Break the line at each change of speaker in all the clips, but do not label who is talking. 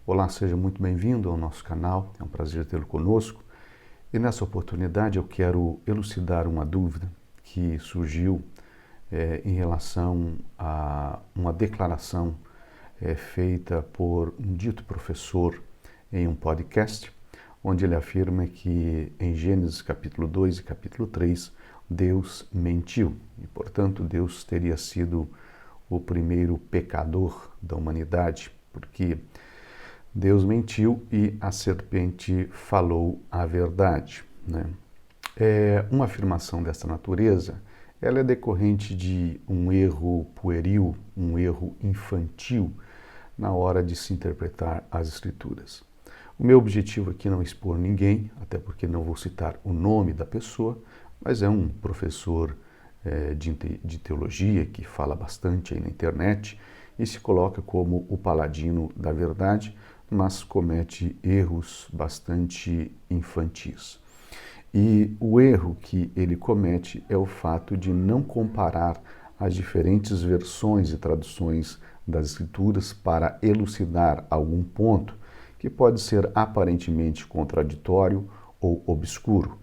Olá, seja muito bem-vindo ao nosso canal, é um prazer tê-lo conosco. E nessa oportunidade eu quero elucidar uma dúvida que surgiu em relação a uma declaração feita por um dito professor em um podcast, onde ele afirma que em Gênesis capítulo 2 e capítulo 3, Deus mentiu e, portanto, Deus teria sido o primeiro pecador da humanidade, porque Deus mentiu e a serpente falou a verdade, né? Uma afirmação dessa natureza, ela é decorrente de um erro pueril, um erro infantil na hora de se interpretar as Escrituras. O meu objetivo aqui não é expor ninguém, até porque não vou citar o nome da pessoa, mas é um professor de teologia que fala bastante aí na internet e se coloca como o paladino da verdade, mas comete erros bastante infantis. E o erro que ele comete é o fato de não comparar as diferentes versões e traduções das Escrituras para elucidar algum ponto que pode ser aparentemente contraditório ou obscuro.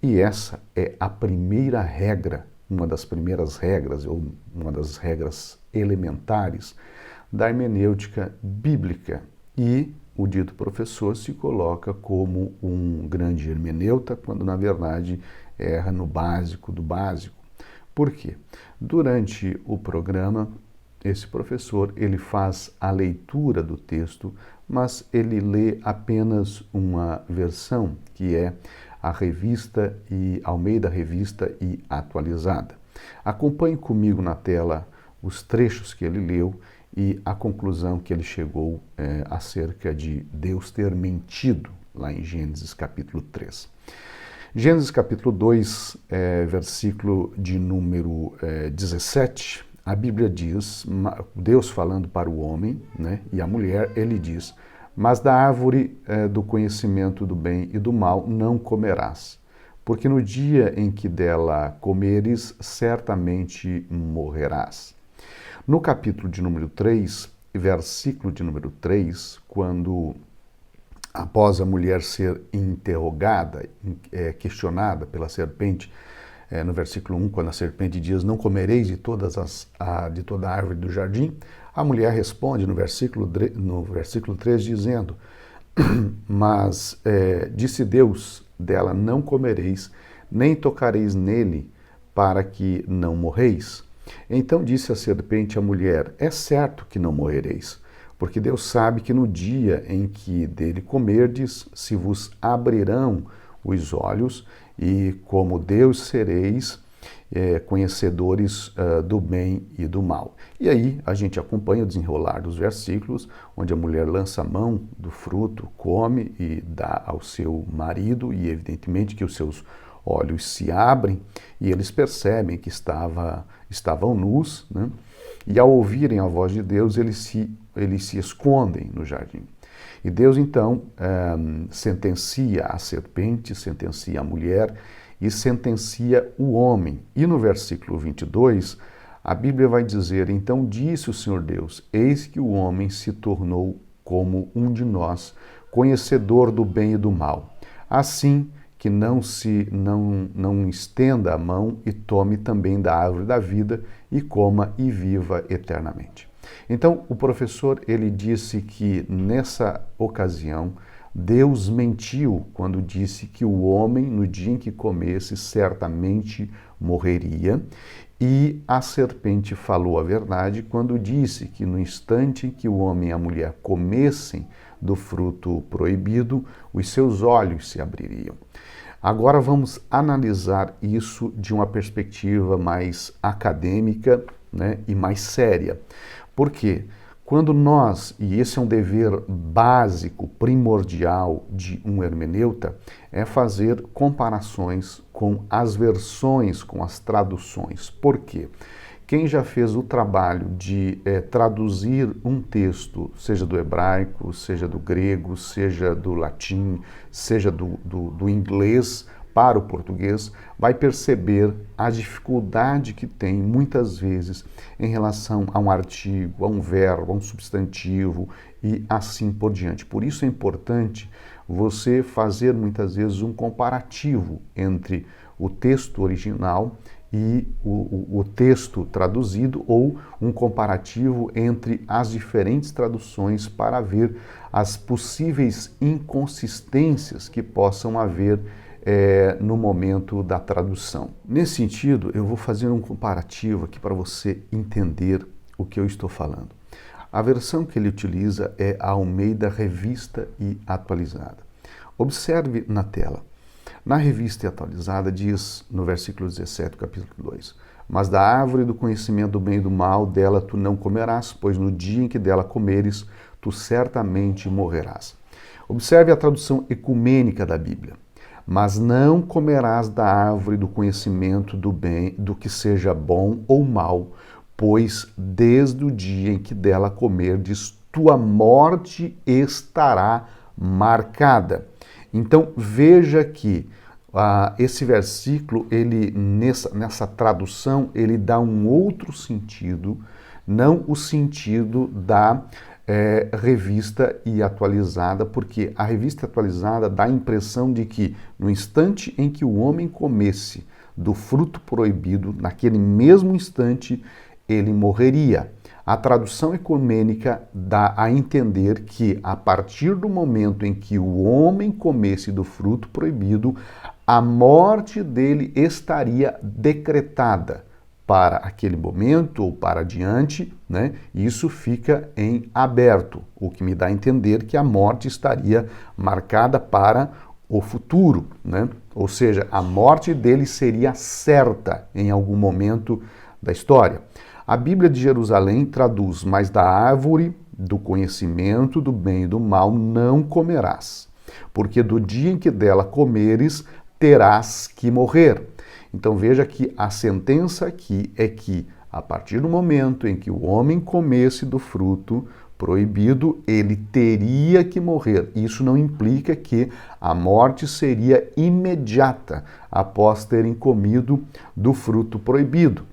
E essa é a primeira regra, uma das primeiras regras, ou uma das regras elementares da hermenêutica bíblica. E o dito professor se coloca como um grande hermeneuta, quando na verdade erra no básico do básico. Por quê? Durante o programa, esse professor ele faz a leitura do texto, mas ele lê apenas uma versão, que é a revista e Almeida Revista e Atualizada. Acompanhe comigo na tela os trechos que ele leu e a conclusão que ele chegou acerca de Deus ter mentido, lá em Gênesis capítulo 3. Gênesis capítulo 2, versículo de número 17, a Bíblia diz, Deus falando para o homem, né, e a mulher, ele diz: mas da árvore do conhecimento do bem e do mal não comerás, porque no dia em que dela comeres, certamente morrerás. No capítulo de número 3, versículo de número 3, quando após a mulher ser interrogada, questionada pela serpente, no versículo 1, quando a serpente diz: não comereis de toda a árvore do jardim, a mulher responde no versículo 3 dizendo: mas disse Deus, dela não comereis, nem tocareis nele, para que não morreis. Então disse a serpente à mulher: é certo que não morrereis, porque Deus sabe que no dia em que dele comerdes, se vos abrirão os olhos, e como Deus sereis conhecedores do bem e do mal. E aí a gente acompanha o desenrolar dos versículos, onde a mulher lança a mão do fruto, come e dá ao seu marido, e evidentemente que os seus olhos se abrem e eles percebem que estavam nus, né? E ao ouvirem a voz de Deus, eles se escondem no jardim. E Deus então sentencia a serpente, sentencia a mulher e sentencia o homem. E no versículo 22, a Bíblia vai dizer: então disse o Senhor Deus, eis que o homem se tornou como um de nós, conhecedor do bem e do mal. Assim que não estenda a mão e tome também da árvore da vida e coma e viva eternamente. Então, o professor ele disse que nessa ocasião Deus mentiu quando disse que o homem, no dia em que comesse, certamente morreria, e a serpente falou a verdade quando disse que no instante em que o homem e a mulher comessem do fruto proibido, os seus olhos se abririam. Agora vamos analisar isso de uma perspectiva mais acadêmica, né, e mais séria. Por quê? Quando nós, e esse é um dever básico, primordial de um hermeneuta, é fazer comparações com as versões, com as traduções. Por quê? Quem já fez o trabalho de traduzir um texto, seja do hebraico, seja do grego, seja do latim, seja do inglês para o português, vai perceber a dificuldade que tem muitas vezes em relação a um artigo, a um verbo, a um substantivo e assim por diante. Por isso é importante você fazer muitas vezes um comparativo entre o texto original e o texto traduzido, ou um comparativo entre as diferentes traduções para ver as possíveis inconsistências que possam haver no momento da tradução. Nesse sentido, eu vou fazer um comparativo aqui para você entender o que eu estou falando. A versão que ele utiliza é a Almeida Revista e Atualizada. Observe na tela. Na Revista e Atualizada diz, no versículo 17 do capítulo 2, mas da árvore do conhecimento do bem e do mal, dela tu não comerás, pois no dia em que dela comeres, tu certamente morrerás. Observe a tradução ecumênica da Bíblia. Mas não comerás da árvore do conhecimento do bem, do que seja bom ou mal, pois desde o dia em que dela comerdes, tua morte estará marcada. Então veja que esse versículo, ele nessa tradução, ele dá um outro sentido, não o sentido da Revista e Atualizada, porque a Revista Atualizada dá a impressão de que no instante em que o homem comesse do fruto proibido, naquele mesmo instante ele morreria. A tradução ecumênica dá a entender que a partir do momento em que o homem comesse do fruto proibido, a morte dele estaria decretada para aquele momento ou para adiante, né? Isso fica em aberto, o que me dá a entender que a morte estaria marcada para o futuro, né? Ou seja, a morte dele seria certa em algum momento da história. A Bíblia de Jerusalém traduz, mas da árvore do conhecimento do bem e do mal não comerás, porque do dia em que dela comeres, terás que morrer. Então veja que a sentença aqui é que, a partir do momento em que o homem comesse do fruto proibido, ele teria que morrer. Isso não implica que a morte seria imediata após terem comido do fruto proibido.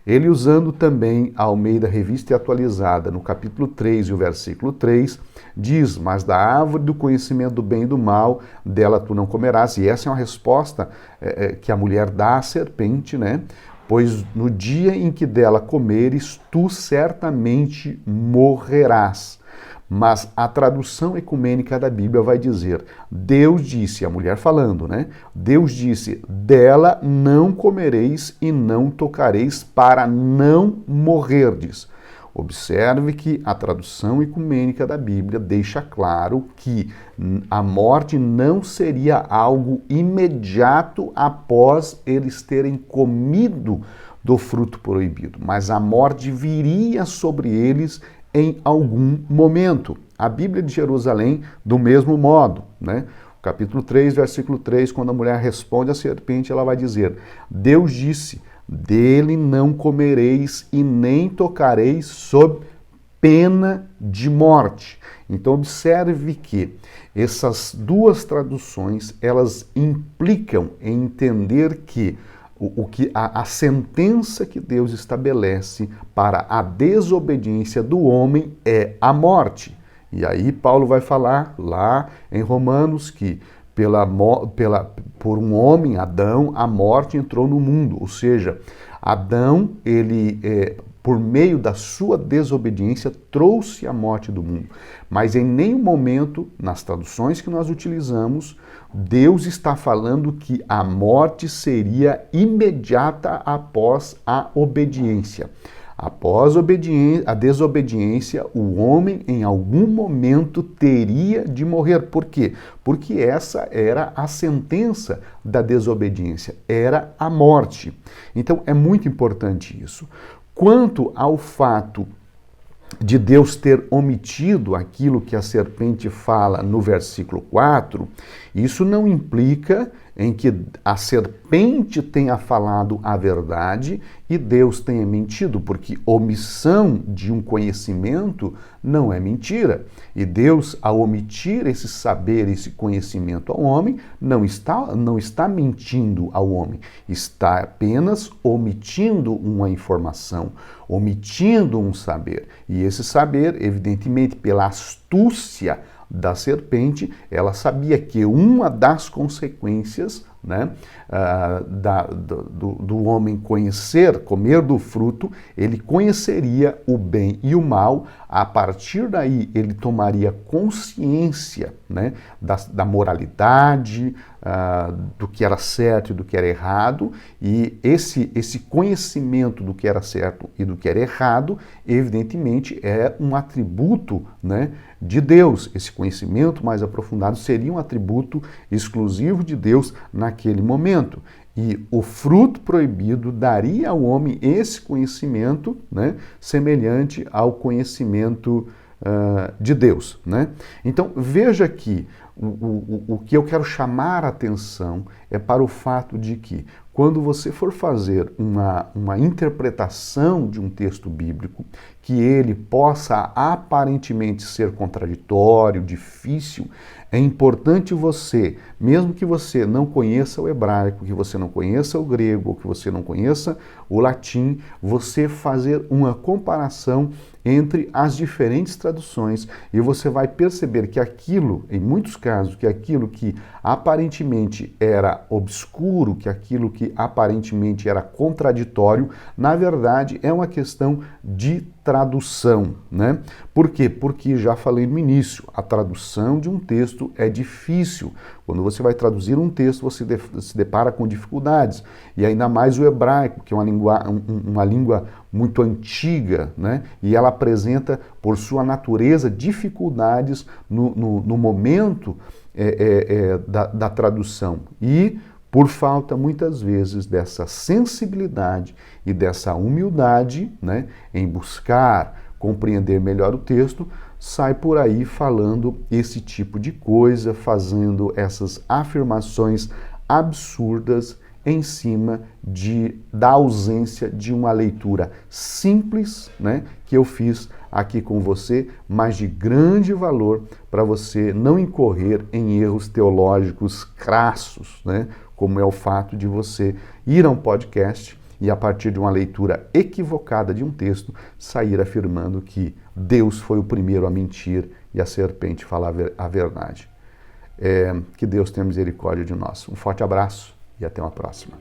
Ele, usando também a Almeida Revista e Atualizada, no capítulo 3 e o versículo 3, diz, mas da árvore do conhecimento do bem e do mal, dela tu não comerás. E essa é uma resposta que a mulher dá à serpente, né? Pois no dia em que dela comeres, tu certamente morrerás. Mas a tradução ecumênica da Bíblia vai dizer, Deus disse, a mulher falando, né? Deus disse, dela não comereis e não tocareis para não morrerdes. Observe que a tradução ecumênica da Bíblia deixa claro que a morte não seria algo imediato após eles terem comido do fruto proibido, mas a morte viria sobre eles em algum momento. A Bíblia de Jerusalém, do mesmo modo, né? Capítulo 3, versículo 3, quando a mulher responde à serpente, ela vai dizer, Deus disse, dele não comereis e nem tocareis sob pena de morte. Então observe que essas duas traduções, elas implicam em entender que a sentença que Deus estabelece para a desobediência do homem é a morte. E aí Paulo vai falar lá em Romanos que por um homem, Adão, a morte entrou no mundo. Ou seja, Adão, ele por meio da sua desobediência, trouxe a morte do mundo. Mas em nenhum momento, nas traduções que nós utilizamos, Deus está falando que a morte seria imediata após a obediência. Após a desobediência, o homem em algum momento teria de morrer. Por quê? Porque essa era a sentença da desobediência, era a morte. Então é muito importante isso. Quanto ao fato de Deus ter omitido aquilo que a serpente fala no versículo 4, isso não implica em que a serpente tenha falado a verdade e Deus tenha mentido, porque omissão de um conhecimento não é mentira. E Deus, ao omitir esse saber, esse conhecimento ao homem, não está mentindo ao homem, está apenas omitindo uma informação, omitindo um saber. E esse saber, evidentemente, pela astúcia da serpente, ela sabia que uma das consequências, né, do homem comer do fruto, ele conheceria o bem e o mal. A partir daí, ele tomaria consciência, né, da moralidade, do que era certo e do que era errado, e esse conhecimento do que era certo e do que era errado, evidentemente, é um atributo, né, de Deus. Esse conhecimento mais aprofundado seria um atributo exclusivo de Deus naquele momento. E o fruto proibido daria ao homem esse conhecimento, né, semelhante ao conhecimento de Deus, né? Então, veja que o que eu quero chamar a atenção é para o fato de que, quando você for fazer uma interpretação de um texto bíblico, que ele possa aparentemente ser contraditório, difícil, é importante você, mesmo que você não conheça o hebraico, que você não conheça o grego, ou que você não conheça o latim, você fazer uma comparação entre as diferentes traduções, e você vai perceber que aquilo, em muitos casos, que aquilo que aparentemente era obscuro, que aquilo que aparentemente era contraditório, na verdade é uma questão de tradução, né? Por quê? Porque já falei no início, a tradução de um texto é difícil. Quando você vai traduzir um texto, você se depara com dificuldades. E ainda mais o hebraico, que é uma língua muito antiga, né? E ela apresenta, por sua natureza, dificuldades no momento da tradução. E por falta, muitas vezes, dessa sensibilidade e dessa humildade, né, em buscar compreender melhor o texto, sai por aí falando esse tipo de coisa, fazendo essas afirmações absurdas em cima da ausência de uma leitura simples, né, que eu fiz aqui com você, mas de grande valor para você não incorrer em erros teológicos crassos, né, como é o fato de você ir a um podcast e, a partir de uma leitura equivocada de um texto, sair afirmando que Deus foi o primeiro a mentir e a serpente falar a verdade. Que Deus tenha misericórdia de nós. Um forte abraço e até uma próxima.